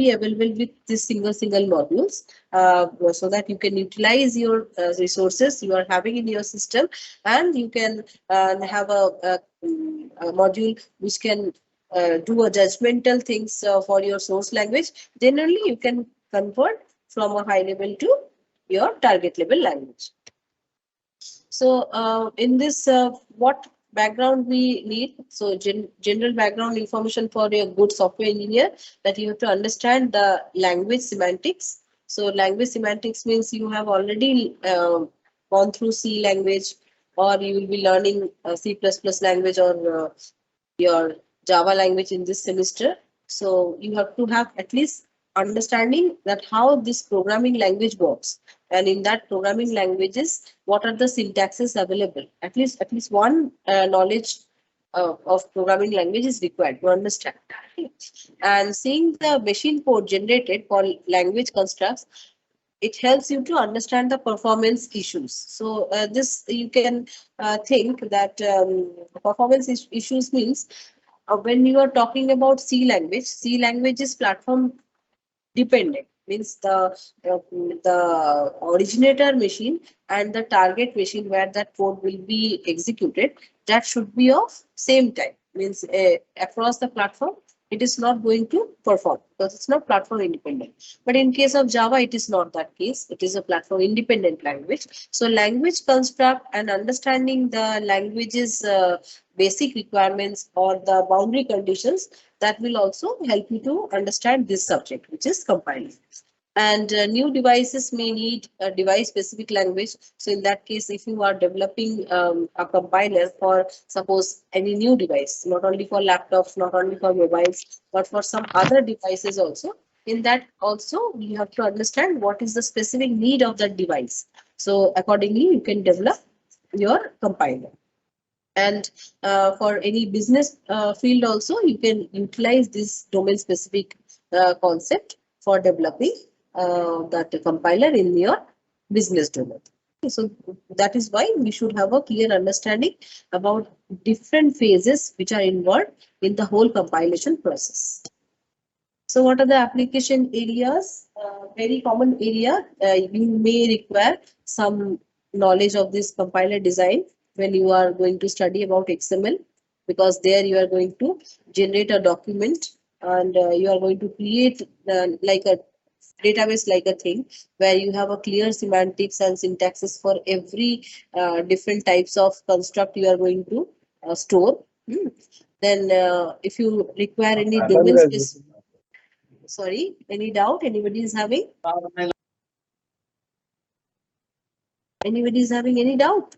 be available with this single modules, so that you can utilize your resources you are having in your system, and you can have a module which can do a judgmental things for your source language. Generally, you can convert from a high level to your target level language. So in this, what background we need? So general background information for a good software engineer, that you have to understand the language semantics. So language semantics means you have already gone through C language, or you will be learning C++ language, or your Java language in this semester. So you have to have at least understanding that how this programming language works, and in that programming languages, what are the syntaxes available. At least one knowledge of programming language is required to understand. And seeing the machine code generated for language constructs, it helps you to understand the performance issues. So this you can think that performance issues means when you are talking about C language is platform dependent, means the originator machine and the target machine where that code will be executed, that should be of same type, means across the platform it is not going to perform because it's not platform independent. But in case of Java, it is not that case. It is a platform independent language. So language construct and understanding the language's basic requirements or the boundary conditions, that will also help you to understand this subject, which is compiling. And new devices may need a device specific language. So in that case, if you are developing a compiler for suppose any new device, not only for laptops, not only for mobiles, but for some other devices also, in that also you have to understand what is the specific need of that device. So accordingly, you can develop your compiler. And for any business field also, you can utilize this domain specific concept for developing that compiler in your business domain. So that is why we should have a clear understanding about different phases which are involved in the whole compilation process. So what are the application areas? Very common area. You may require some knowledge of this compiler design when you are going to study about XML, because there you are going to generate a document, and you are going to create like a database like a thing where you have a clear semantics and syntaxes for every different types of construct you are going to store. Then if you require any domain specific, sorry, any doubt anybody is having? Anybody is having any doubt?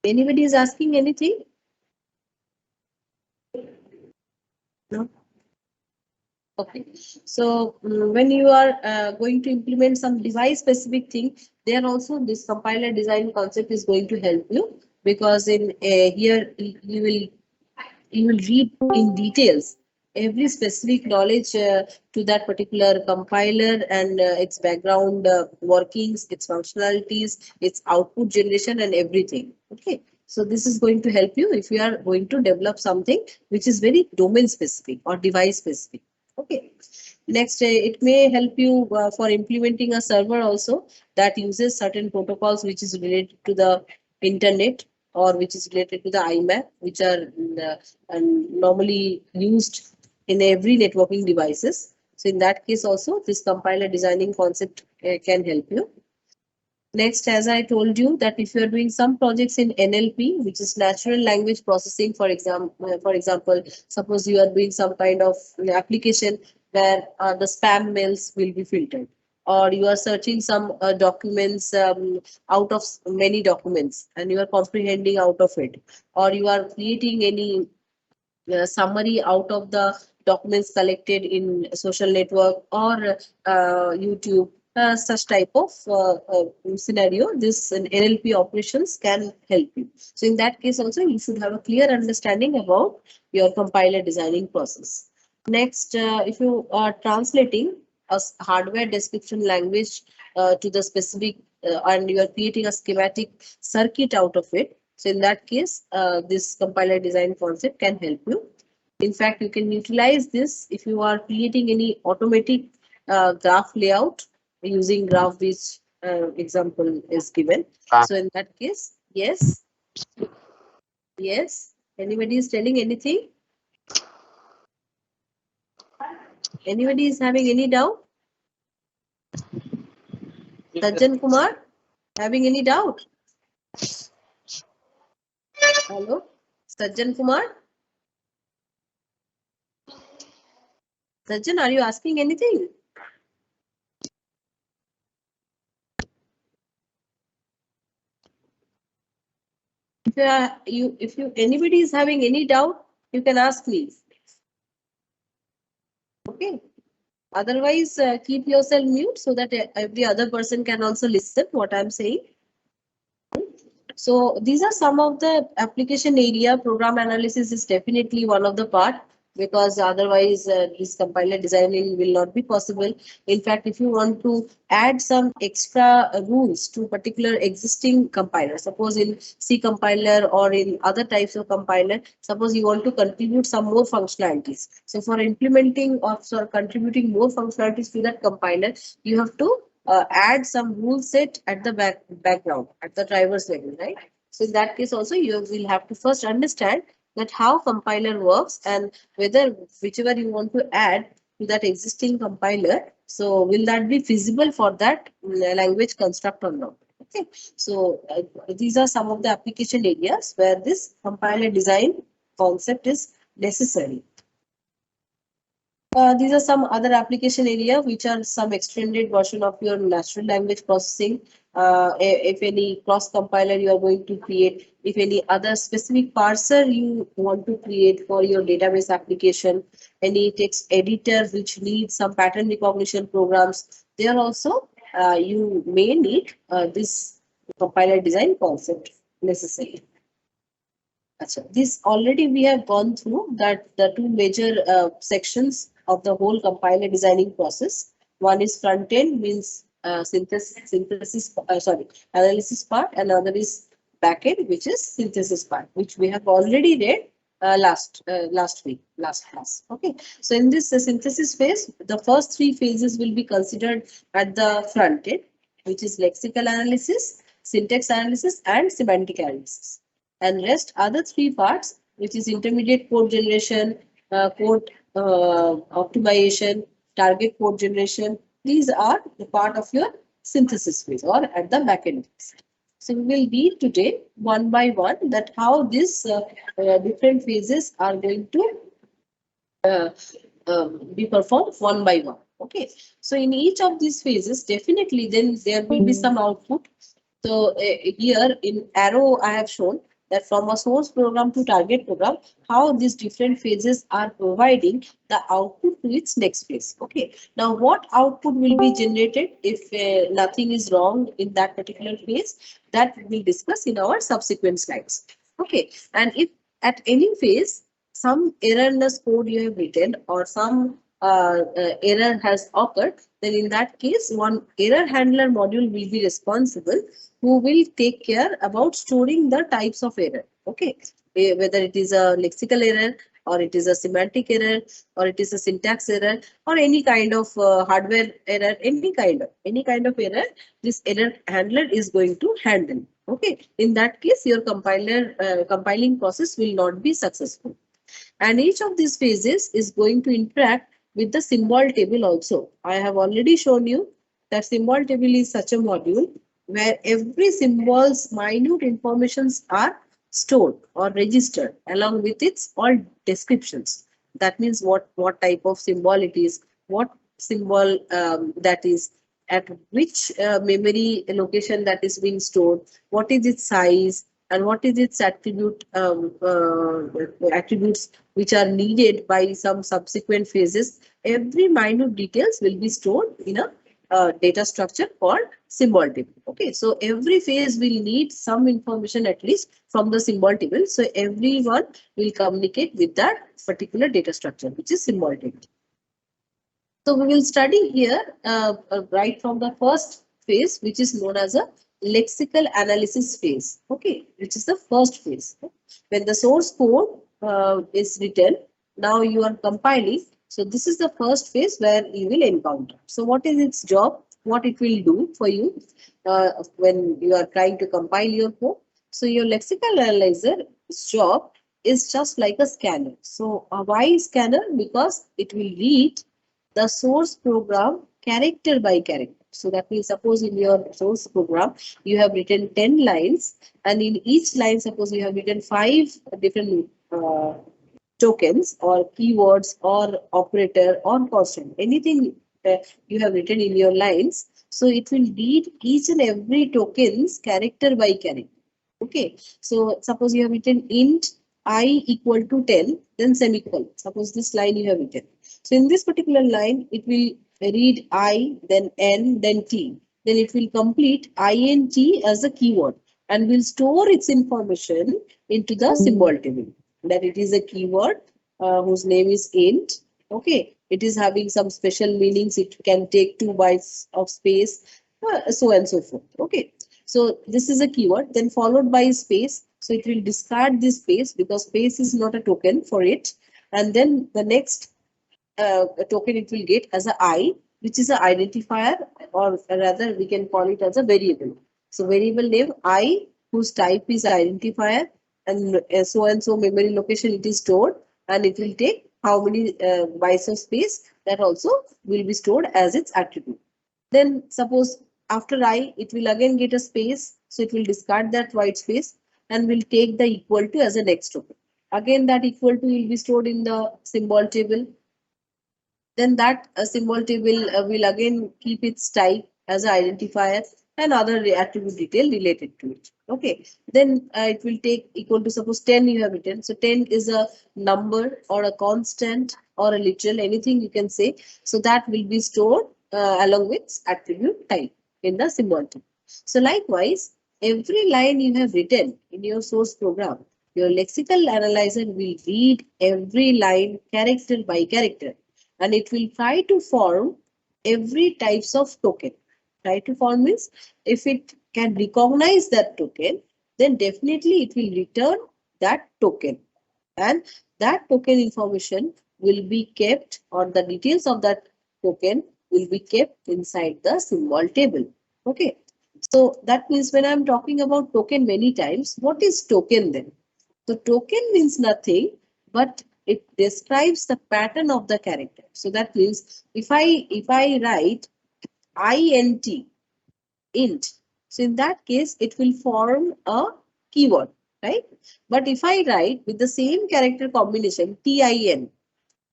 Anybody is asking anything? No. Okay. So when you are going to implement some device specific thing, there also this compiler design concept is going to help you, because in here you will read in details every specific knowledge to that particular compiler, and its background workings, its functionalities, its output generation, and everything. Okay. So this is going to help you if you are going to develop something which is very domain specific or device specific. Okay. Next, it may help you for implementing a server also that uses certain protocols which is related to the internet, or which is related to the IMAP, which are normally used in every networking devices. So in that case also, this compiler designing concept can help you. Next, as I told you, that if you are doing some projects in NLP, which is natural language processing, for example, suppose you are doing some kind of application where the spam mails will be filtered, or you are searching some documents out of many documents, and you are comprehending out of it, or you are creating any summary out of the documents collected in social network or YouTube, such type of scenario, this NLP operations can help you. So in that case also, you should have a clear understanding about your compiler designing process. Next, if you are translating a hardware description language to the specific, and you are creating a schematic circuit out of it, so in that case, this compiler design concept can help you. In fact, you can utilize this if you are creating any automatic graph layout using graph which example is given. So in that case, yes, yes. Anybody is telling anything? Anybody is having any doubt? Sajjan Kumar, having any doubt? Hello, Sajjan Kumar. Sajjan, are you asking anything? If anybody is having any doubt, you can ask me. Okay. Otherwise, keep yourself mute so that every other person can also listen what I'm saying. So these are some of the application area. Program analysis is definitely one of the part, because otherwise this compiler designing will not be possible. In fact, if you want to add some extra rules to particular existing compiler, suppose in C compiler or in other types of compiler, suppose you want to contribute some more functionalities. So for implementing or for contributing more functionalities to that compiler, you have to add some rule set at the background, at the driver's level, right? So in that case also you will have to first understand that how compiler works, and whether whichever you want to add to that existing compiler, so will that be feasible for that language construct or not. Okay, so these are some of the application areas where this compiler design concept is necessary. These are some other application area which are some extended version of your natural language processing. If any cross compiler you are going to create, if any other specific parser you want to create for your database application, any text editor which needs some pattern recognition programs, there also you may need this compiler design concept necessary. This already we have gone through that the two major sections of the whole compiler designing process. One is front end, means analysis part, and another is back end, which is synthesis part, which we have already read last week, last class. Okay, so in this synthesis phase, the first three phases will be considered at the front end, which is lexical analysis, syntax analysis, and semantic analysis. And rest other three parts, which is intermediate code generation, code optimization, target code generation, these are the part of your synthesis phase or at the backend phase. So we will read today one by one that how these different phases are going to uh, be performed one by one. Okay, so in each of these phases, definitely then there will be some output. So here in arrow, I have shown that from a source program to target program, how these different phases are providing the output to its next phase. Okay, now what output will be generated if nothing is wrong in that particular phase, that we'll discuss in our subsequent slides. Okay, and if at any phase some errorless code you have written or some error has occurred, then in that case, one error handler module will be responsible, who will take care about storing the types of error. Okay, whether it is a lexical error, or it is a semantic error, or it is a syntax error, or any kind of hardware error, any kind of error, this error handler is going to handle. Okay, in that case, your compiling process will not be successful. And each of these phases is going to interact with the symbol table also. I have already shown you that symbol table is such a module where every symbol's minute informations are stored or registered along with its all descriptions. That means what type of symbol it is, what symbol that is, at which memory location that is being stored, what is its size, and what is its attributes which are needed by some subsequent phases. Every minute details will be stored in a data structure called symbol table. Okay, so every phase will need some information at least from the symbol table. So everyone will communicate with that particular data structure, which is symbol table. So we will study here right from the first phase, which is known as a lexical analysis phase. Okay, which is the first phase. When the source code is written, Now you are compiling. So this is the first phase where you will encounter. So what is its job? What it will do for you when you are trying to compile your code? So your lexical analyzer's job is just like a scanner. So why scanner? Because it will read the source program character by character. So that means suppose in your source program you have written 10 lines, and in each line suppose you have written 5 different tokens or keywords or operator or constant, anything you have written in your lines. So it will read each and every tokens character by character. Okay, so suppose you have written int I equal to 10, then semicolon. Suppose this line you have written. So in this particular line, it will read I, then N, then T. Then it will complete INT as a keyword and will store its information into the symbol table. That it is a keyword whose name is int. Okay, it is having some special meanings. It can take 2 bytes of space, so and so forth. Okay, so this is a keyword, then followed by space. So it will discard this space because space is not a token for it. And then the next token it will get as a I, which is an identifier, or rather we can call it as a variable. So variable name I, whose type is identifier, and so memory location it is stored, and it will take how many bytes of space, that also will be stored as its attribute. Then suppose after I, it will again get a space. So it will discard that white space and will take the equal to as a next token. Again, that equal to will be stored in the symbol table. Then that symbol table will again keep its type as an identifier and other attribute detail related to it. Okay. Then it will take equal to suppose 10 you have written. So 10 is a number or a constant or a literal, anything you can say. So that will be stored along with attribute type in the symbol table. So likewise, every line you have written in your source program, your lexical analyzer will read every line character by character, and it will try to form every types of token. Try to form means if it can recognize that token, then definitely it will return that token, and that token information will be kept, or the details of that token will be kept inside the symbol table. Okay, so that means when I'm talking about token many times, what is token then? So token means nothing, but it describes the pattern of the character. So that means if I write int int, so in that case it will form a keyword, right? But if I write with the same character combination tin,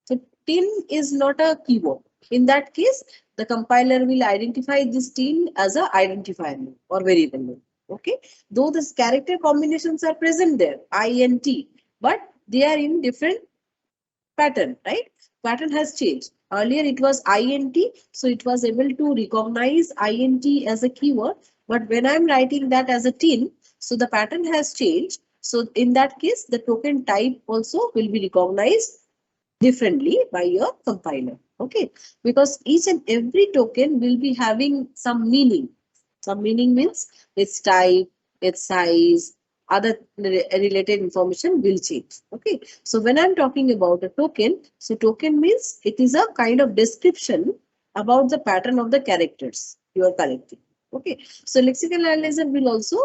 so tin is not a keyword. In that case, the compiler will identify this tin as a identifier name or variable name. Okay, though this character combinations are present there, int, but they are in different pattern, right? Pattern has changed. Earlier it was int, so it was able to recognize int as a keyword. But when I'm writing that as a tin, so the pattern has changed. So in that case, the token type also will be recognized differently by your compiler. Okay, because each and every token will be having some meaning. Some meaning means its type, its size, other related information will change. Okay, so when I'm talking about a token, so token means it is a kind of description about the pattern of the characters you are collecting. Okay, so lexical analyzer will also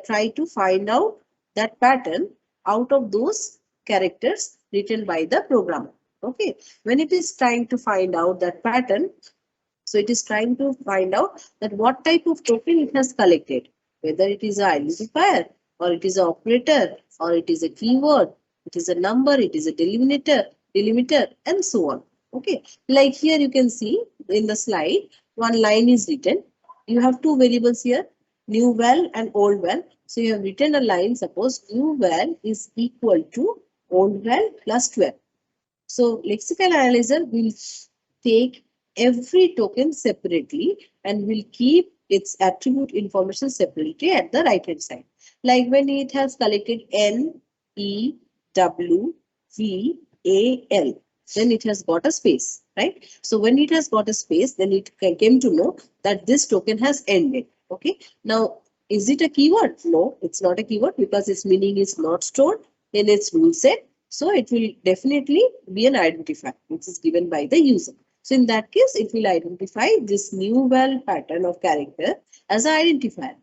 try to find out that pattern out of those characters written by the programmer. Okay, when it is trying to find out that pattern, so it is trying to find out that what type of token it has collected, whether it is an identifier or it is an operator or it is a keyword, it is a number, it is a delimiter, and so on. Okay, like here you can see in the slide, one line is written. You have two variables here, new val and old val. So you have written a line, suppose new val is equal to old val plus 12. So lexical analyzer will take every token separately and will keep its attribute information separately at the right hand side. Like when it has collected N, E, W, V, A, L, then it has got a space, right? So when it has got a space, then it came to know that this token has ended. Okay. Now, is it a keyword? No, it's not a keyword because its meaning is not stored in its rule set. So it will definitely be an identifier which is given by the user. So in that case, it will identify this new val pattern of character as an identifier.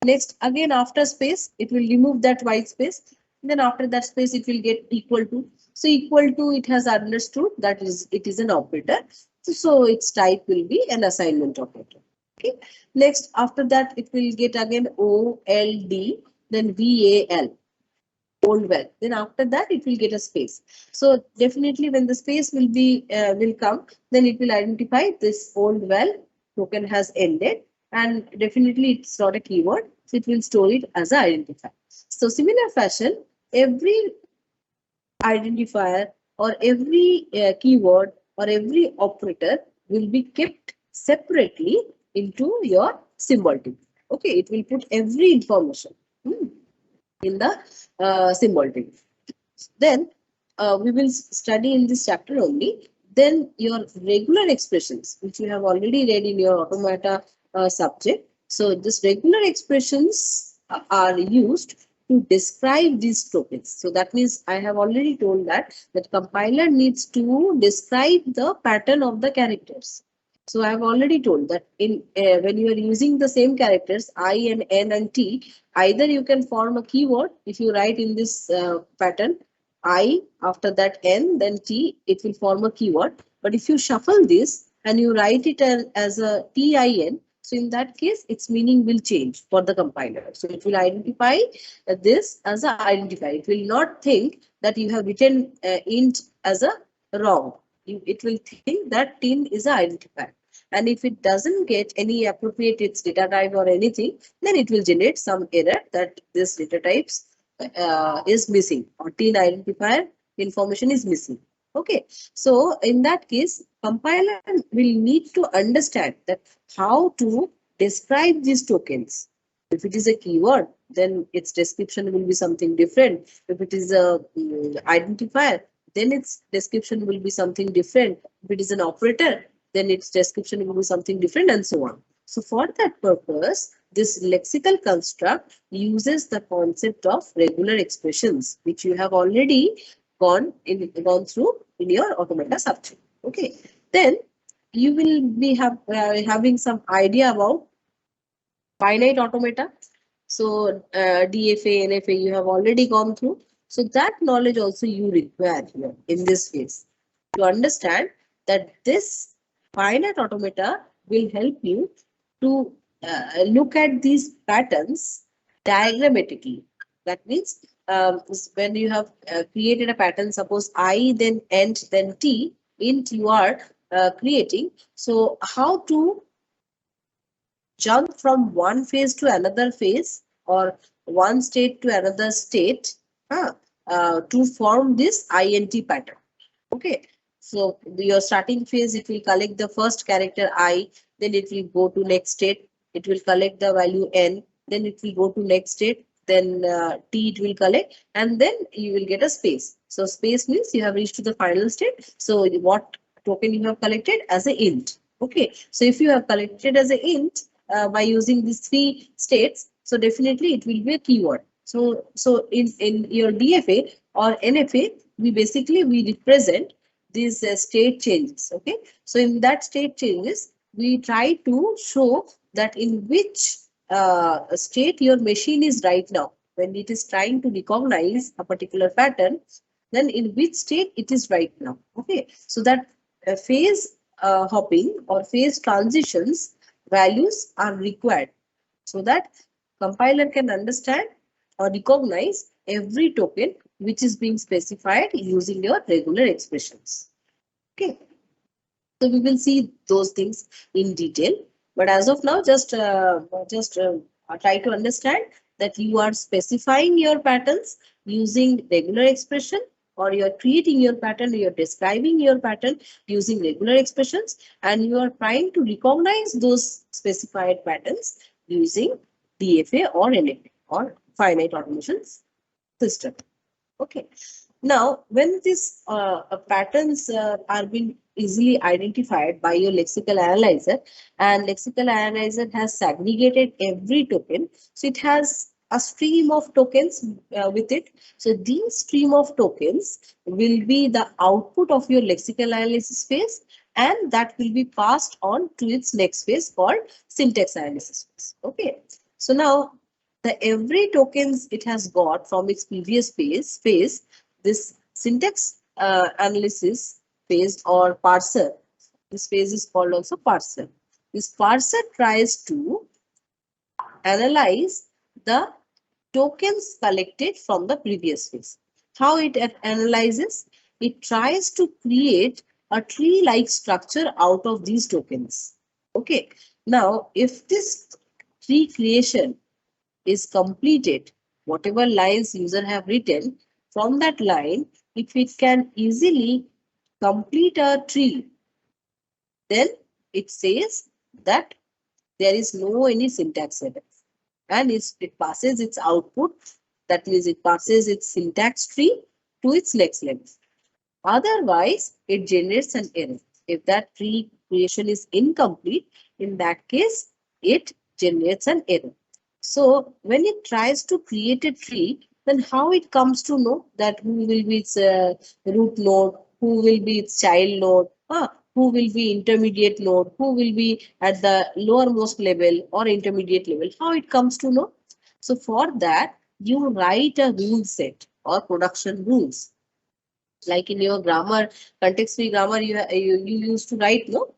Next, again after space, it will remove that white space. Then after that space, it will get equal to. So equal to, it has understood that is it is an operator. So its type will be an assignment operator. Okay. Next, after that, it will get again OLD, then VAL, old val. Then after that, it will get a space. So definitely, when the space will come, then it will identify this old val token has ended, and definitely it's not a keyword, so it will store it as an identifier. So similar fashion, every identifier or every keyword or every operator will be kept separately into your symbol table. Okay, it will put every information in the symbol table. Then we will study in this chapter only. Then your regular expressions, which you have already read in your automata subject. So this regular expressions are used to describe these tokens. So that means I have already told that compiler needs to describe the pattern of the characters. So I have already told that in when you are using the same characters I and N and T, either you can form a keyword if you write in this pattern I, after that N, then T, it will form a keyword. But if you shuffle this and you write it as a TIN, so in that case, its meaning will change for the compiler. So it will identify this as an identifier. It will not think that you have written int as a wrong. It will think that tin is an identifier. And if it doesn't get any appropriate its data type or anything, then it will generate some error that this data types is missing, or tin identifier information is missing. Okay, so in that case, compiler will need to understand that how to describe these tokens. If it is a keyword, then its description will be something different. If it is a identifier, then its description will be something different. If it is an operator, then its description will be something different, and so on. So for that purpose, this lexical construct uses the concept of regular expressions, which you have already gone through in your automata subject. Okay, then you will be having some idea about finite automata. So DFA, NFA, you have already gone through. So that knowledge also you require here in this phase to understand that this finite automata will help you to look at these patterns diagrammatically. That means when you have created a pattern, suppose I, then end, then T, int you are creating. So how to jump from one phase to another phase or one state to another state to form this INT pattern. Okay, so your starting phase, it will collect the first character I, then it will go to next state, it will collect the value N, then it will go to next state, then T it will collect, and then you will get a space. So space means you have reached to the final state. So what token you have collected as a int. Okay, so if you have collected as a int by using these three states, so definitely it will be a keyword. So in your DFA or NFA, we represent these state changes. Okay, so in that state changes, we try to show that in which state your machine is right now. When it is trying to recognize a particular pattern, then in which state it is right now. Okay, so that phase hopping or phase transitions values are required so that compiler can understand or recognize every token which is being specified using your regular expressions. Okay, so we will see those things in detail. But as of now, just try to understand that you are specifying your patterns using regular expression, or you are creating your pattern, you are describing your pattern using regular expressions, and you are trying to recognize those specified patterns using DFA or NFA or finite automation system. Okay. Now, when these patterns are being easily identified by your lexical analyzer, and lexical analyzer has segregated every token, so it has a stream of tokens with it. So these stream of tokens will be the output of your lexical analysis phase, and that will be passed on to its next phase called syntax analysis phase. Okay. So now the every tokens it has got from its previous phase, this syntax analysis phase or parser, this phase is called also parser. This parser tries to analyze the tokens collected from the previous phase. How it analyzes? It tries to create a tree-like structure out of these tokens. Okay. Now, if this tree creation is completed, whatever lines user have written, from that line, if it can easily complete a tree, then it says that there is no any syntax error, and it passes its output, that means it passes its syntax tree to its next level. Otherwise, it generates an error. If that tree creation is incomplete, in that case, it generates an error. So when it tries to create a tree, then how it comes to know that who will be its root node, who will be its child node, who will be intermediate node, who will be at the lowermost level or intermediate level, how it comes to know? So for that, you write a rule set or production rules. Like in your grammar, context-free grammar, you used to write no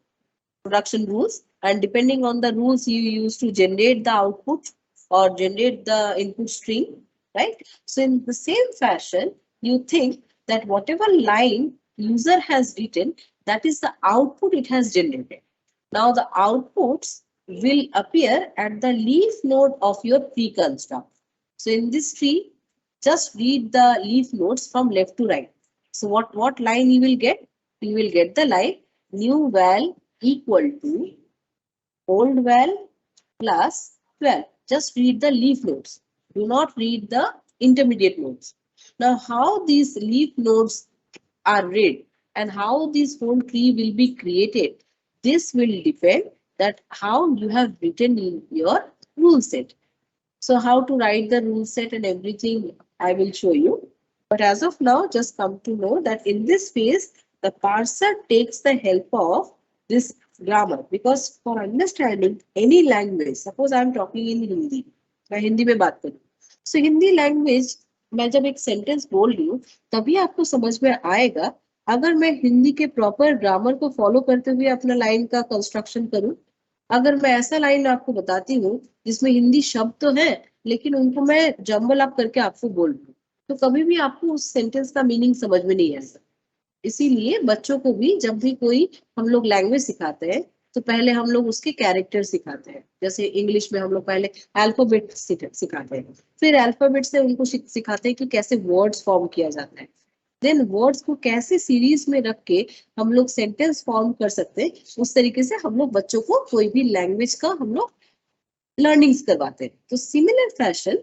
production rules, and depending on the rules you use to generate the output or generate the input stream, right? So in the same fashion, you think that whatever line user has written, that is the output it has generated. Now the outputs will appear at the leaf node of your tree construct. So in this tree, just read the leaf nodes from left to right. So what line you will get? You will get the line new val equal to old val plus 12. Just read the leaf nodes. Do not read the intermediate nodes. Now, how these leaf nodes are read and how this whole tree will be created, this will depend that how you have written in your rule set. So how to write the rule set and everything I will show you. But as of now, just come to know that in this phase, the parser takes the help of this grammar, because for understanding any language, suppose I am talking in Hindi, मैं हिंदी में बात करूँ, so Hindi language मैं जब एक sentence बोल रही हूँ तभी आपको समझ में आएगा अगर मैं हिंदी के proper grammar को follow करते हुए अपना line का construction करूँ. अगर मैं ऐसा लाइन आपको बताती हूँ जिसमें हिंदी शब्द तो है लेकिन उनको मैं जम्बल अप करके आपको बोल दूँ, तो कभी भी आपको उस सेंटेंस का मीनिंग समझ में नहीं आएगा. इसीलिए बच्चों को भी जब भी कोई हम लोग लैंग्वेज सिखाते हैं तो पहले हम लोग उसके कैरेक्टर सिखाते हैं. जैसे इंग्लिश में हम लोग पहले अल्फाबेट सिखाते हैं, फिर अल्फाबेट से उनको सिखाते हैं कि कैसे वर्ड्स फॉर्म किया जाता है. देन वर्ड्स को कैसे सीरीज में रख के हम लोग सेंटेंस फॉर्म कर सकते हैं, उस तरीके से हम लोग बच्चों को कोई भी लैंग्वेज का हम लोग लर्निंग्स करवाते हैं. तो सिमिलर फैशन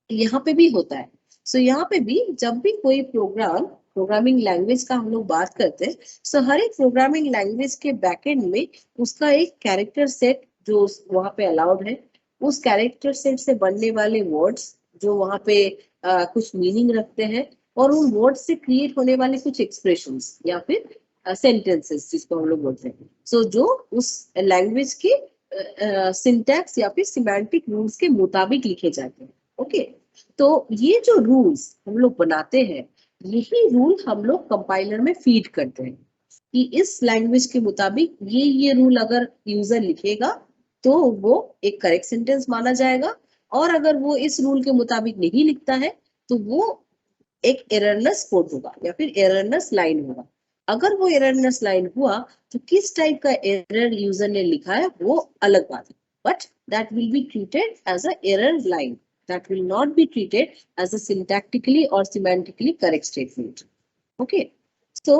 यहाँ पे भी होता है. सो यहाँ पे भी जब भी कोई प्रोग्रामिंग लैंग्वेज का हम लोग बात करते हैं, सो हर एक प्रोग्रामिंग लैंग्वेज के बैकएंड में उसका एक कैरेक्टर सेट जो वहाँ पे अलाउड है, उस कैरेक्टर सेट से बनने वाले वर्ड्स जो वहाँ पे कुछ मीनिंग रखते हैं, और उन वर्ड्स से क्रिएट होने वाले कुछ एक्सप्रेशंस या फिर सेंटेंसेस जिसको हम लोग बोलते हैं, सो जो उस लैंग्वेज के सिंटैक्स या फिर सिमेंटिक रूल्स के मुताबिक लिखे जाते हैं. ओके. तो ये जो रूल्स हम लोग बनाते हैं, यही रूल हम लोग कंपाइलर में फीड करते हैं कि इस लैंग्वेज के मुताबिक ये रूल अगर यूजर लिखेगा तो वो एक करेक्ट सेंटेंस माना जाएगा, और अगर वो इस रूल के मुताबिक नहीं लिखता है तो वो एक एररलेस कोड होगा या फिर एररलेस लाइन होगा. अगर वो एररलेस लाइन हुआ तो किस टाइप का एरर यूजर ने लिखा है वो अलग बात है, but that will be treated as a error line. That will not be treated as a syntactically or semantically correct statement. Okay. So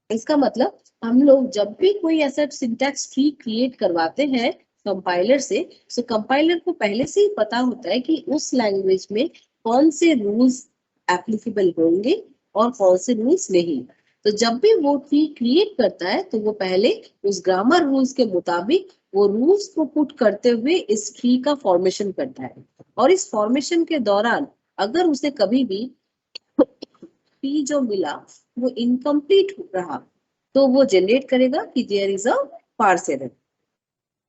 इसका मतलब हम लोग जब भी कोई ऐसा सिंटैक्स ट्री क्रिएट करवाते हैं कंपाइलर से, तो कंपाइलर को पहले से ही पता होता है कि उस लैंग्वेज में कौन से रूल्स एप्लीकेबल होंगे और कौन से रूल्स नहीं. तो जब भी वो ट्री क्रिएट करता है तो वो पहले उस ग्रामर रूल्स के मुताबिक वो रूल्स को पुट करते हुए इस ट्री का फॉर्मेशन करता है. और इस फॉर्मेशन के दौरान अगर उसे कभी भी P जो मिला वो इनकम्प्लीट रहा तो वो जनरेट करेगा कि there is a parse error,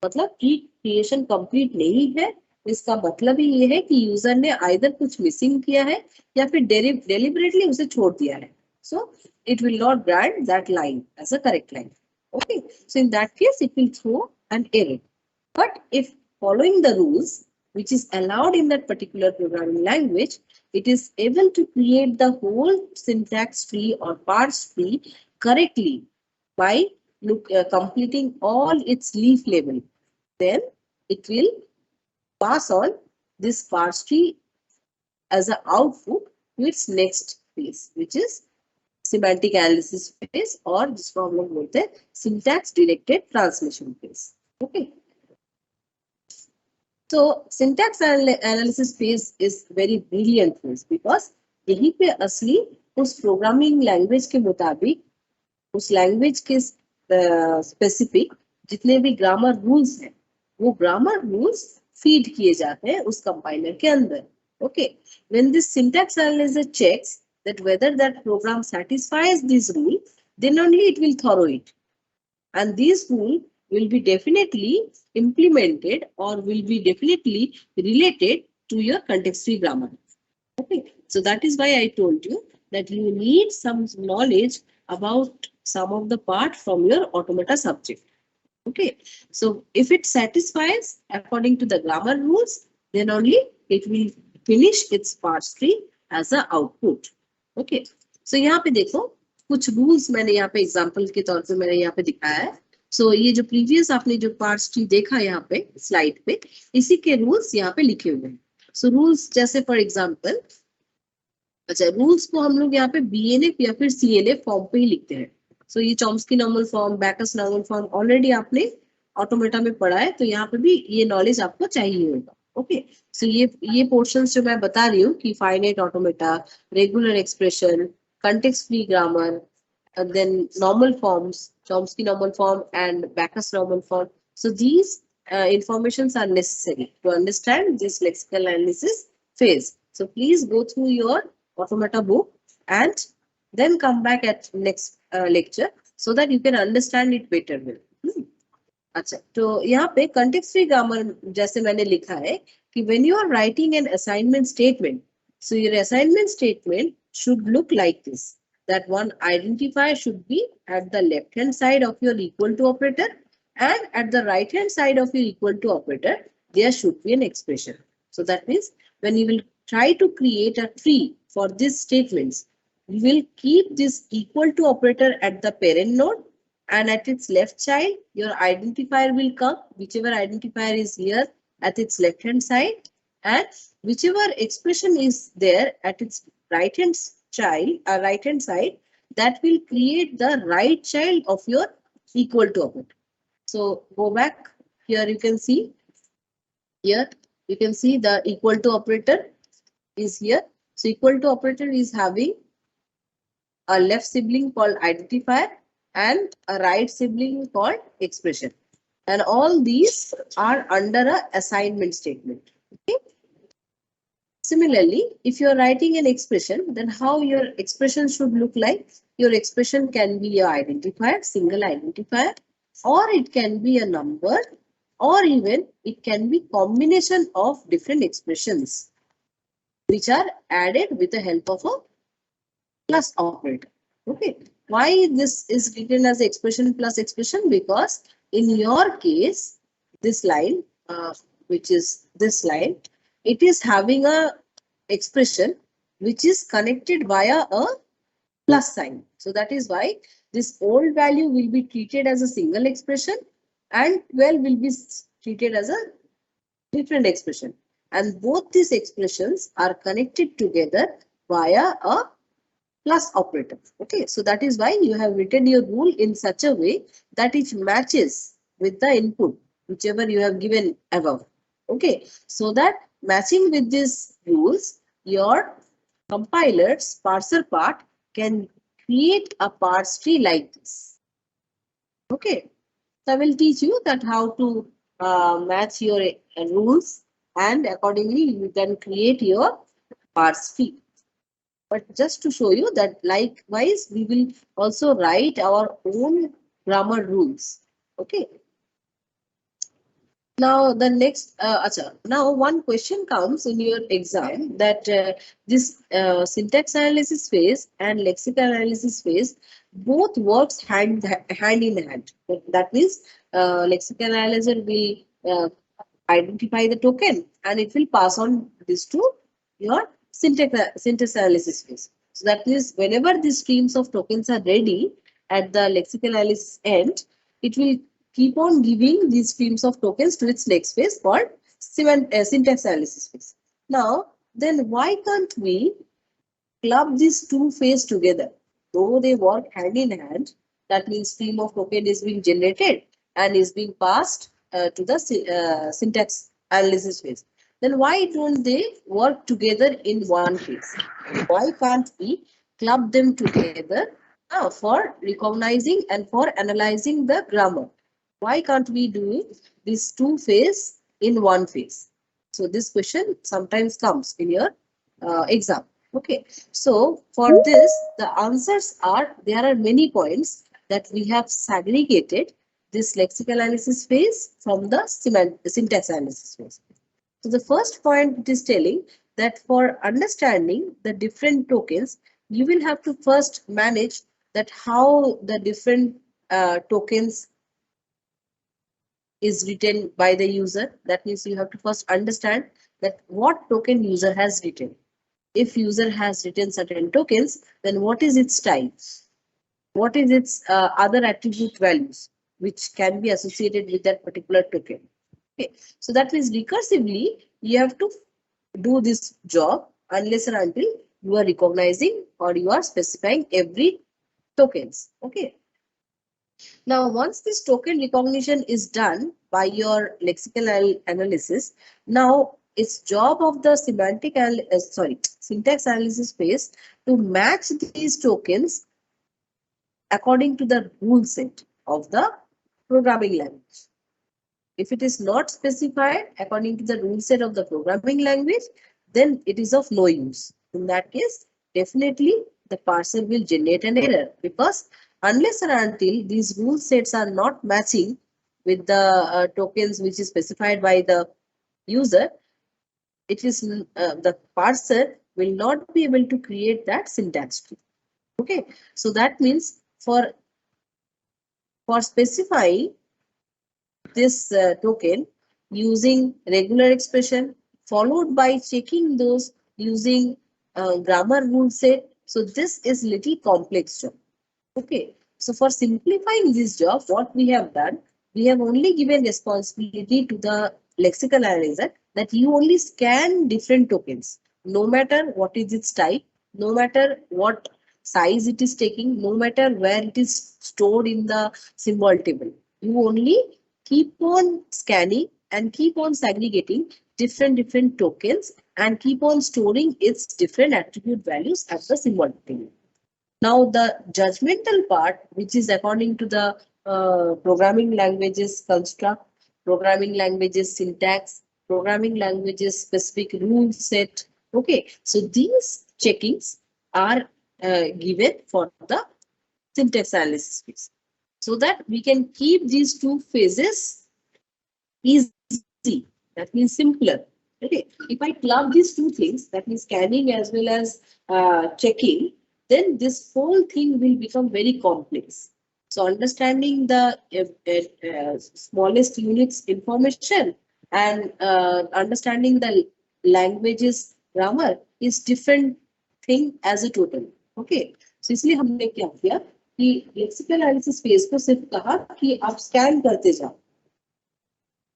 मतलब की क्रिएशन कंप्लीट नहीं है। इसका मतलब ही ये है कि यूजर ने आइदर कुछ मिसिंग किया है या फिर डेलिबरेटली उसे छोड़ दिया है। So it will not grant that line as a correct line. Okay, so in that case it will throw an error. But if following the rules which is allowed in that particular programming language, it is able to create the whole syntax tree or parse tree correctly by completing all its leaf level. Then it will pass on this parse tree as an output to its next phase, which is semantic analysis phase, or जिसको हम लोग बोलते हैं syntax directed transmission phase. Okay. So syntax analysis phase is very brilliant phase because यहीं पे असली उस programming language के मुताबिक उस लैंग्वेज के स्पेसिफिक जितने भी ग्रामर रूल्स हैं वो ग्रामर रूल्स फीड किए जाते हैं उस कंपाइलर के अंदर। Okay, when this syntax analyser checks that whether that program satisfies this rule, then only it will thorough it, and this rule will be definitely implemented or will be definitely related to your context-free grammar. Okay, so that is why I told you that you need some knowledge about some of the part from your automata subject. Okay, so if it satisfies according to the grammar rules, then only it will finish its parse tree as a output. Okay, so यहाँ पे देखो कुछ rules मैंने यहाँ पे example के तौर पे मैंने यहाँ पे दिखाया है। सो ये जो प्रीवियस आपने जो पार्स ट्री देखा यहाँ पे स्लाइड पे, इसी के रूल्स यहाँ पे लिखे हुए हैं। सो रूल्स जैसे फॉर एग्जांपल, अच्छा रूल्स को हम लोग यहाँ पे बीएनएफ या फिर सीएनएफ फॉर्म पे ही लिखते हैं। सो ये Chomsky normal form, Bacchus normal form already आपने ऑटोमेटा में पढ़ा है, तो यहाँ पे भी ये नॉलेज आपको चाहिए होगा। ओके, सो ये पोर्शंस जो मैं बता रही हूँ कि finite automata, regular expression, context free grammar, then normal forms, Chomsky normal form and Backus normal form, so these informations are necessary to understand this lexical analysis phase. So please go through your automata book and then come back at next lecture so that you can understand it better. अच्छा, तो यहाँ पे context free grammar जैसे मैंने लिखा है कि when you are writing an assignment statement, so your assignment statement should look like this, that one identifier should be at the left hand side of your equal to operator, and at the right hand side of your equal to operator there should be an expression. So that means when you will try to create a tree for these statements, you will keep this equal to operator at the parent node, and at its left child your identifier will come, whichever identifier is here at its left hand side, and whichever expression is there at its right hand child right hand side, that will create the right child of your equal to operator. So go back here, you can see here, you can see the equal to operator is here. So equal to operator is having a left sibling called identifier and a right sibling called expression, and all these are under a assignment statement. Okay, similarly if you are writing an expression, then how your expression should look like? Your expression can be a identifier, single identifier, or it can be a number, or even it can be combination of different expressions which are added with the help of a plus operator. Okay, why this is written as expression plus expression? Because in your case, this line, which is this line, it is having a expression which is connected via a plus sign. So that is why this old value will be treated as a single expression and 12 will be treated as a different expression. And both these expressions are connected together via a plus operator. Okay, so that is why you have written your rule in such a way that it matches with the input whichever you have given above. Okay, so that matching with these rules, your compiler's parser part can create a parse tree like this. Okay, so I will teach you that how to match your rules and accordingly you can create your parse field. But just to show you that likewise we will also write our own grammar rules. Okay. Now the next, now one question comes in your exam that this syntax analysis phase and lexical analysis phase both works hand in hand. That means lexical analyzer will identify the token and it will pass on this to your syntax analysis phase. So that means whenever these streams of tokens are ready at the lexical analysis end, it will keep on giving these streams of tokens to its next phase called syntax analysis phase. Now, then why can't we club these two phases together? Though they work hand in hand, that means stream of token is being generated and is being passed to the syntax analysis phase. Then why don't they work together in one phase? Why can't we club them together for recognizing and for analyzing the grammar? Why can't we do these two phases in one phase? So this question sometimes comes in your exam. Okay, so for this, the answers are, there are many points that we have segregated this lexical analysis phase from the syntax analysis phase. So the first point it is telling that for understanding the different tokens, you will have to first manage that how the different tokens is written by the user. That means you have to first understand that what token user has written. If user has written certain tokens, then what is its style? What is its other attribute values which can be associated with that particular token? Okay, so that means recursively you have to do this job unless and until you are recognizing or you are specifying every tokens. Okay. Now, once this token recognition is done by your lexical analysis, now it's job of the syntax analysis phase to match these tokens according to the rule set of the programming language. If it is not specified according to the rule set of the programming language, then it is of no use. In that case, definitely the parser will generate an error, because unless and until these rule sets are not matching with the tokens which is specified by the user, it is the parser will not be able to create that syntax tree. Okay, so that means for specifying this token using regular expression followed by checking those using grammar rule set. So this is little complex job. Okay. So for simplifying this job, what we have done, we have only given responsibility to the lexical analyzer that you only scan different tokens, no matter what is its type, no matter what size it is taking, no matter where it is stored in the symbol table. You only keep on scanning and keep on segregating different tokens and keep on storing its different attribute values at the symbol table. Now the judgmental part, which is according to the programming languages construct, programming languages syntax, programming languages specific rule set. Okay, so these checkings are given for the syntax analysis phase, so that we can keep these two phases easy. That means simpler. Okay, if I club these two things, that means scanning as well as checking, then this whole thing will become very complex. So understanding the smallest units information and understanding the language's grammar is different thing as a total. Okay, so इसलिए हमने क्या किया कि lexical analysis phase को सिर्फ कहा कि आप स्कैन करते जाओ,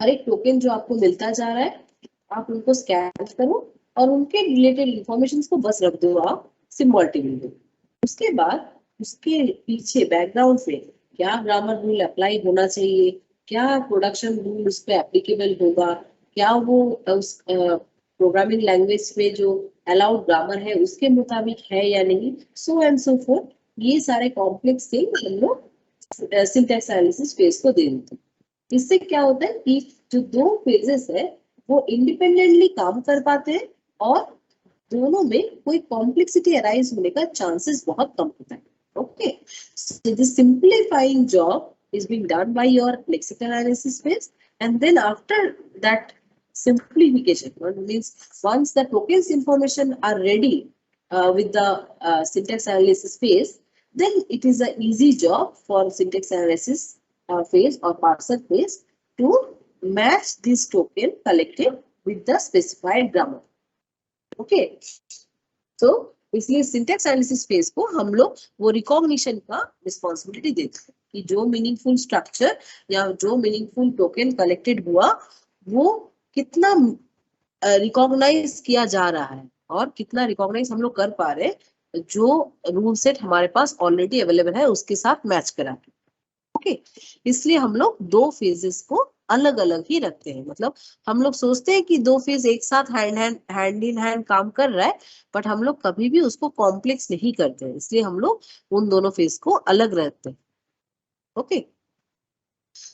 हर एक टोकन जो आपको मिलता जा रहा है आप उनको स्कैन करो और उनके रिलेटेड इंफॉर्मेशन को बस रख दो आप सिंबल टेबल में। उसके बाद उसके पीछे बैकग्राउंड में क्या ग्रामर रूल अप्लाई होना चाहिए, क्या प्रोडक्शन रूल उस पर एप्लीकेबल होगा, क्या वो उस प्रोग्रामिंग लैंग्वेज में जो अलाउड ग्रामर है उसके मुताबिक है या नहीं, सो एंड सो फोर्थ। ये सारे कॉम्प्लेक्स थिंग हम लोग सिंटैक्स एनालिसिस फेज को दे देते हैं। इससे क्या होता है कि जो दो फेजेस है वो इंडिपेंडेंटली काम कर पाते हैं और दोनों में कोई कॉम्प्लेक्सिटी अराइज होने का चांसेस बहुत कम होता है. Okay, so the simplifying job is being done by your lexical analysis phase, and then after that simplification, means once the tokens information are ready with the syntax analysis phase, then it is an easy job for syntax analysis phase or parser phase to match this token collected with the specified grammar. Okay, तो इसलिए syntax analysis phase को हम लोग वो recognition का responsibility देते हैं कि जो मीनिंगफुल स्ट्रक्चर या जो मीनिंगफुल टोकन कलेक्टेड हुआ वो कितना रिकॉग्नाइज किया जा रहा है और कितना रिकॉग्नाइज हम लोग कर पा रहे हैं जो रूल सेट हमारे पास ऑलरेडी अवेलेबल है उसके साथ मैच करा के. ओके, इसलिए हम लोग दो फेजेस को अलग अलग ही रखते हैं. मतलब हम लोग सोचते हैं कि दो फेज एक साथ हैंड इन हैंड काम कर रहा है, बट हम लोग कभी भी उसको कॉम्प्लेक्स नहीं करते हैं, इसलिए हम लोग उन दोनों फेज को अलग रखते हैं. ओके,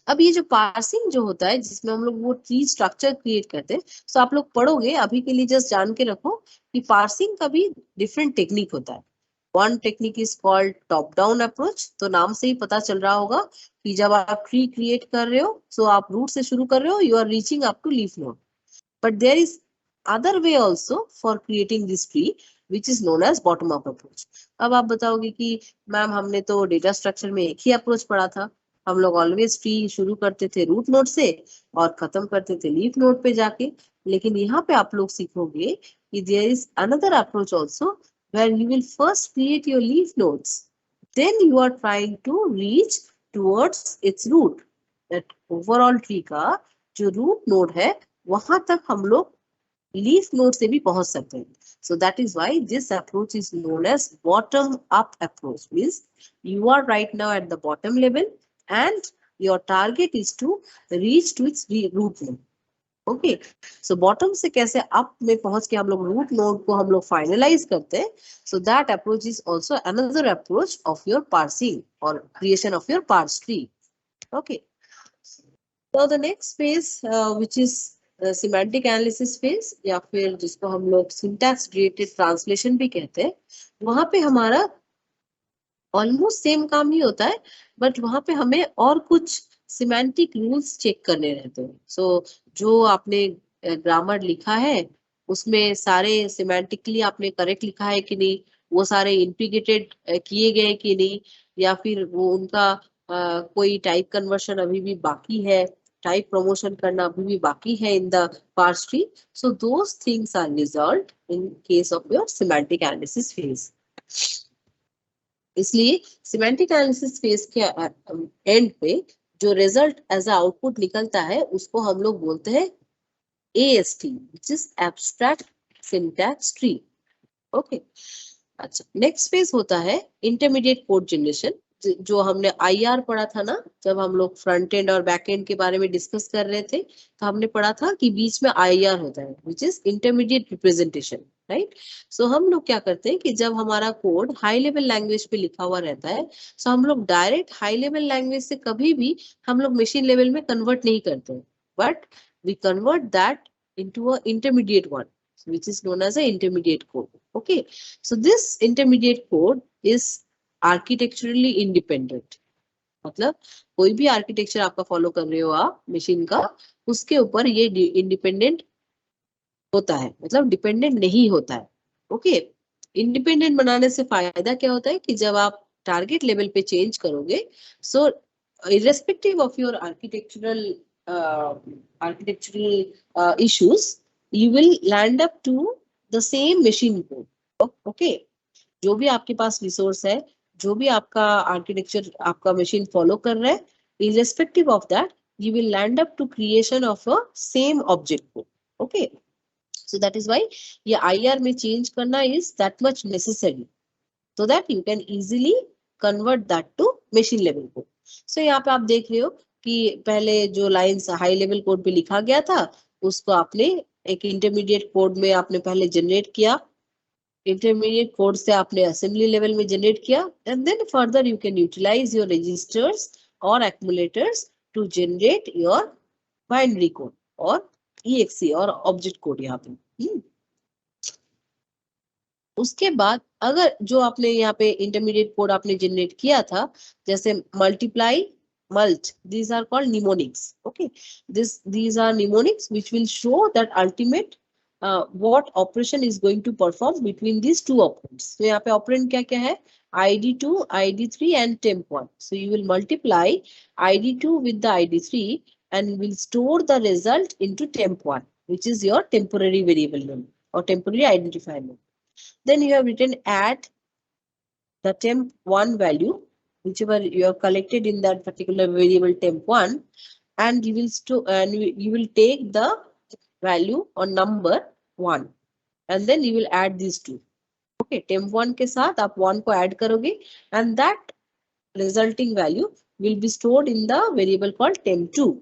अब ये जो पार्सिंग जो होता है जिसमें हम लोग वो ट्री स्ट्रक्चर क्रिएट करते हैं, तो आप लोग पढ़ोगे, अभी के लिए जस्ट जान के रखो कि पार्सिंग का भी डिफरेंट टेक्निक होता है. One technique is called top down approach. तो नाम से ही पता चल रहा होगा कि जब आप ट्री क्रिएट कर रहे हो तो आप रूट से शुरू कर रहे हो, you are reaching up to leaf node. But there is other way also for creating this tree which is known as bottom up approach. अब आप बताओगे कि मैम हमने तो डेटा स्ट्रक्चर में एक ही अप्रोच पढ़ा था, हम लोग ऑलवेज ट्री शुरू करते थे रूट नोड से और खत्म करते थे लीफ नोड पे जाके. लेकिन यहाँ पे आप लोग सीखोगे कि there is another approach also where you will first create your leaf nodes, then you are trying to reach towards its root. That overall tree का जो root node है वहां तक हम लोग leaf node से भी पहुंच सकते हैं. So that is why this approach is known as bottom up approach. Means you are right now at the bottom level and your target is to reach to its root node. Okay, so bottom से कैसे up में पहुंच के हम लोग root node को हम लोग फाइनलाइज करते हैं. So that approach is also another approach of your parsing और creation of your parse tree. Okay, so the next phase which is semantic analysis phase या फिर जिसको हम लोग सिंटैक्स रिलेटेड ट्रांसलेशन भी कहते हैं, वहां पे हमारा ऑलमोस्ट सेम काम ही होता है, बट वहां पे हमें और कुछ सिमेंटिक रूल्स चेक करने रहते हैं. सो जो आपने ग्रामर लिखा है उसमें सारे सिमेंटिकली आपने करेक्ट लिखा है कि नहीं, वो सारे इंटीग्रेटेड किए गए कि नहीं, या फिर वो उनका कोई टाइप कन्वर्शन अभी भी बाकी है, टाइप प्रमोशन करना अभी भी बाकी है in the parse tree. So those things are resolved in case of your semantic analysis phase. इसलिए सिमेंटिक एनालिसिस फेज के एंड पे जो रिजल्ट एज आउटपुट निकलता है उसको हम लोग बोलते हैं AST, which is Abstract Syntax Tree. Okay, अच्छा, नेक्स्ट फेज होता है इंटरमीडिएट कोड जनरेशन. जो हमने IR पढ़ा था ना, जब हम लोग फ्रंट एंड और बैक एंड के बारे में डिस्कस कर रहे थे, तो हमने पढ़ा था कि बीच में IR होता है which is intermediate representation, right. सो हम लोग क्या करते हैं कि जब हमारा कोड हाई लेवल लैंग्वेज पे लिखा हुआ रहता है, सो हम लोग डायरेक्ट हाई लेवल लैंग्वेज से कभी भी हम लोग मशीन लेवल में कन्वर्ट नहीं करते, but we convert that into a intermediate one which is known as a intermediate code. Okay, so this intermediate code is architecturally independent. मतलब कोई भी आर्किटेक्चर आपका फॉलो कर रहे हो आप मशीन का, उसके ऊपर ये इंडिपेंडेंट होता है, मतलब डिपेंडेंट नहीं होता है. ओके, इंडिपेंडेंट बनाने से फायदा क्या होता है कि जब आप टारगेट लेवल पे चेंज करोगे, सो irrespective of your architectural issues, you will land up to the same machine code. Okay, जो भी आपके पास रिसोर्स है, जो भी आपका आर्किटेक्चर आपका मशीन फॉलो कर रहा है, irrespective of that you will land up to creation of a same object code. Okay, so that is why ये IR में change करना is that much necessary so that you can easily convert that to machine level code. So यहाँ पे आप देख रहे हो कि पहले जो लाइंस हाई लेवल कोड पे लिखा गया था उसको आपने एक इंटरमीडिएट कोड में आपने पहले जनरेट किया, इंटरमीडिएट कोड से आपने असेंबली लेवल में जनरेट किया, and then further you can utilize your registers और accumulators to generate your binary code और exe और ऑब्जेक्ट कोड यहाँ पे। उसके बाद अगर जो आपने यहाँ पे इंटरमीडिएट कोड आपने जनरेट किया था, जैसे multiply, mulch, these are called mnemonics. Okay, these are mnemonics which will show that ultimate what operation is going to perform between these two operands. So यहाँ पे operand क्या क्या है, id2, id3 and temp1. So you will multiply id2 with the id3 and will store the result into temp1, which is your temporary variable name or temporary identifier name. Then you have written add the temp1 value, whichever you have collected in that particular variable temp1, and you will store and you will take the value or number 1, and then you will add these two. Okay, temp1 के साथ आप 1 को add करोगे, and that resulting value will be stored in the variable called temp2.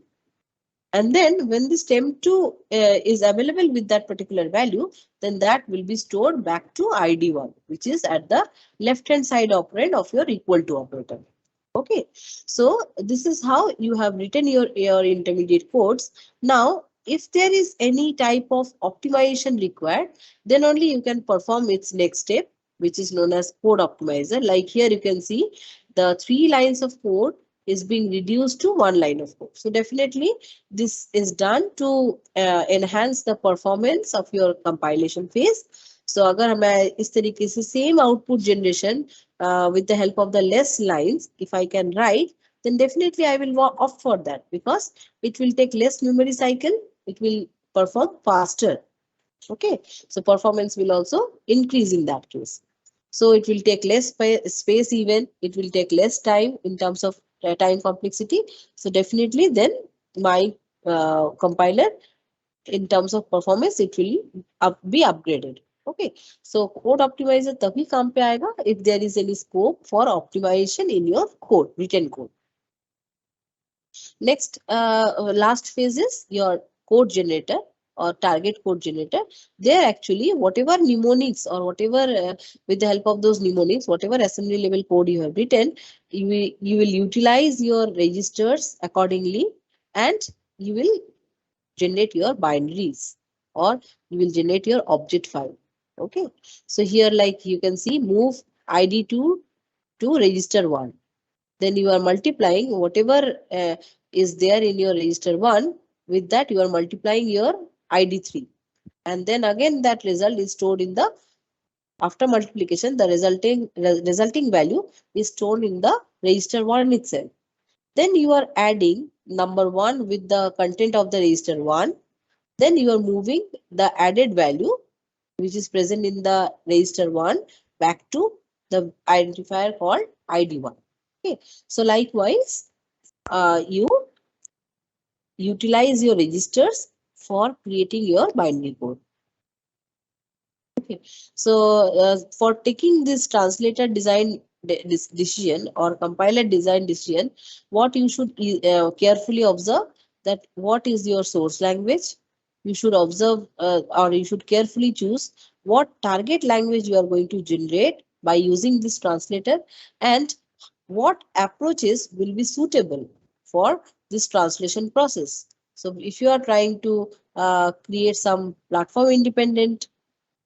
And then when this temp2 is available with that particular value, then that will be stored back to id1, which is at the left hand side operand of your equal to operator. Okay, so this is how you have written your intermediate codes. Now, if there is any type of optimization required, then only you can perform its next step, which is known as code optimizer. Like here you can see the 3 lines of code is being reduced to 1 line of code. So definitely this is done to enhance the performance of your compilation phase. So अगर हमें इस तरीके से same output generation with the help of the less lines, if I can write, then definitely I will opt for that, because it will take less memory cycle, it will perform faster. Okay, so performance will also increase in that case. So it will take less space, even it will take less time in terms of time complexity. So definitely then my compiler, in terms of performance, it will be upgraded. Okay, so code optimizer तभी काम पे आएगा if there is any scope for optimization in your code, written code. Next, last phase is your code generator or target code generator. There actually whatever mnemonics or whatever with the help of those mnemonics, whatever assembly level code you have written, you will utilize your registers accordingly, and you will generate your binaries, or you will generate your object file. Okay, so here like you can see move id2 to register 1, then you are multiplying whatever is there in your register 1, with that you are multiplying your id3, and then again that result is stored in the, after multiplication the resulting value is stored in the register 1 itself. Then you are adding number 1 with the content of the register 1, then you are moving the added value which is present in the register 1 back to the identifier called id1. Okay, so likewise you utilize your registers for creating your binary code. Okay, so for taking this translator design decision or compiler design decision, what you should carefully observe, that what is your source language. You should observe or you should carefully choose what target language you are going to generate by using this translator, and what approaches will be suitable for this translation process. So if you are trying to create some platform independent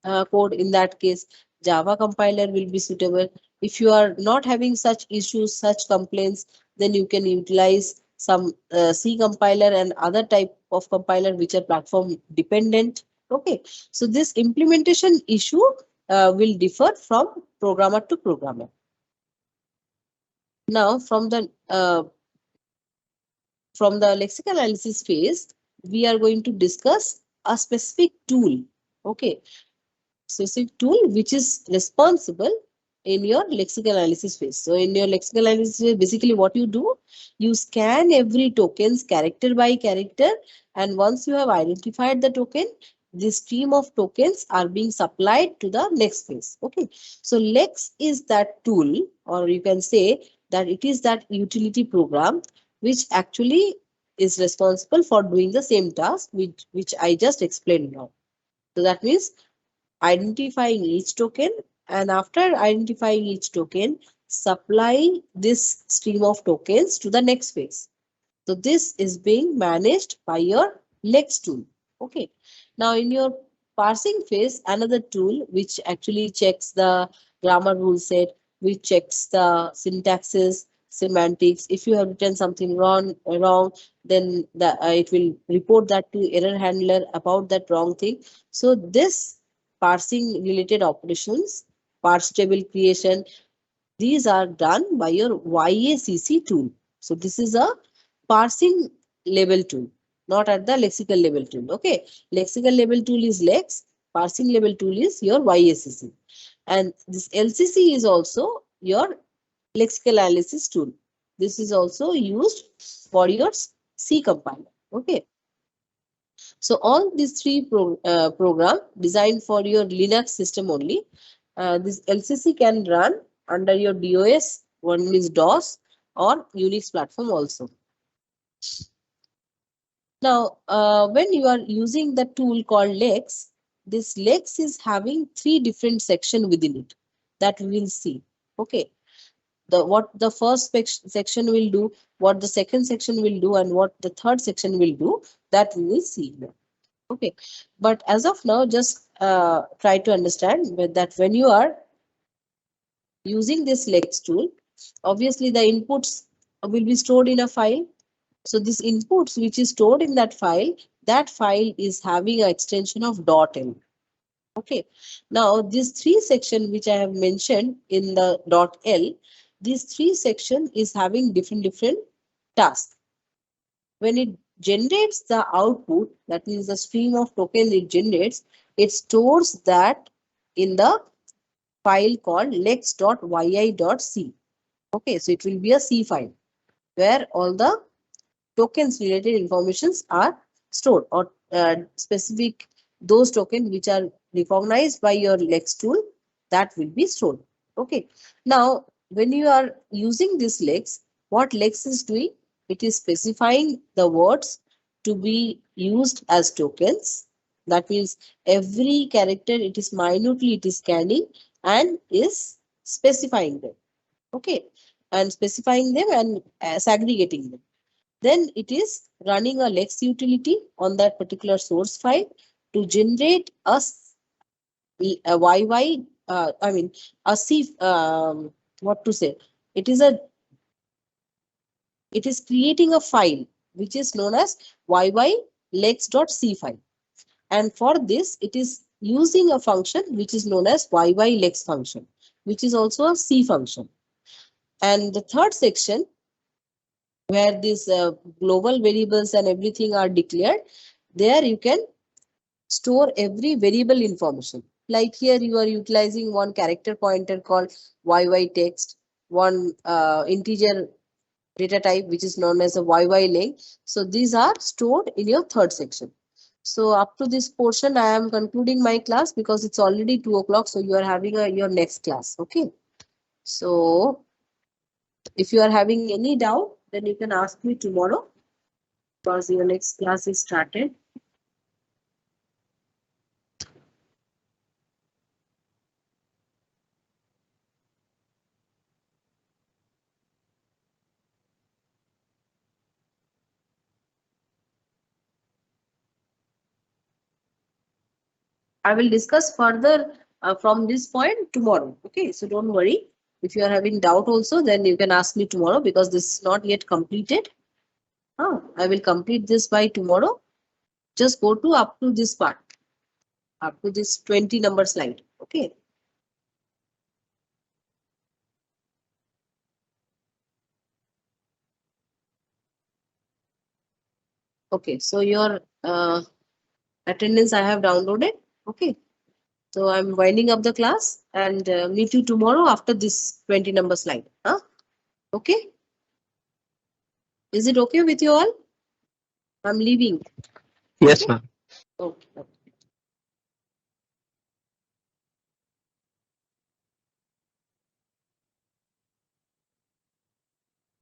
code, in that case Java compiler will be suitable. If you are not having such issues, such complaints, then you can utilize some C compiler and other type of compiler which are platform dependent. Okay, so this implementation issue will differ from programmer to programmer. Now from the lexical analysis phase, we are going to discuss a specific tool. Okay, specific tool which is responsible in your lexical analysis phase. So in your lexical analysis phase, basically what you do, you scan every tokens character by character, and once you have identified the token, this stream of tokens are being supplied to the next phase. Okay, so Lex is that tool, or you can say that it is that utility program which actually is responsible for doing the same task which I just explained now. So that means identifying each token, and after identifying each token, supply this stream of tokens to the next phase. So this is being managed by your Lex tool. Okay. Now in your parsing phase, another tool which actually checks the grammar rule set, which checks the syntaxes, semantics. If you have written something wrong, then it will report that to error handler about that wrong thing. So this parsing related operations, parse table creation, these are done by your YACC tool. So this is a parsing level tool, not at the lexical level tool. Okay, lexical level tool is Lex, parsing level tool is your YACC, and this LCC is also your lexical analysis tool. This is also used for your C compiler. Okay, so all these three program designed for your Linux system only. This LCC can run under your DOS, one is DOS or Unix platform also. Now, when you are using the tool called Lex, this Lex is having three different sections within it that we will see. Okay, what the first section will do, what the second section will do, and what the third section will do, that we will see now. Okay, but as of now, just try to understand that when you are using this Lex tool, obviously the inputs will be stored in a file. So this inputs which is stored in that file is having an extension of .l. Okay. Now these three section which I have mentioned in the .l, these three section is having different tasks. When it generates the output, that means the stream of tokens it generates, it stores that in the file called lex.yi.c. Okay, so it will be a C file where all the tokens related informations are stored, or specific those tokens which are recognized by your Lex tool, that will be stored. Okay. Now, when you are using this Lex, what Lex is doing? It is specifying the words to be used as tokens. That means every character it is minutely it is scanning and is specifying them. Okay, and specifying them and segregating them. Then it is running a Lex utility on that particular source file to generate a YY, I mean, a C, what to say? It is it is creating a file which is known as yylex.c file. And for this, it is using a function which is known as yylex function, which is also a C function. And the third section, where these global variables and everything are declared, there you can store every variable information. Like here you are utilizing one character pointer called YY text, one integer data type which is known as a YY So these are stored in your third section. So up to this portion, I am concluding my class because it's already 2 o'clock. So you are having your next class. Okay. So if you are having any doubt, then you can ask me tomorrow because your next class is started. I will discuss further from this point tomorrow. Okay, so don't worry. If you are having doubt also, then you can ask me tomorrow because this is not yet completed. I will complete this by tomorrow. Just go to up to this part, up to this 20 number slide. Okay. Okay, so your attendance I have downloaded. Okay, so I'm winding up the class and meet you tomorrow after this 20 number slide. Okay, is it okay with you all? I'm leaving. Yes, ma'am. Okay.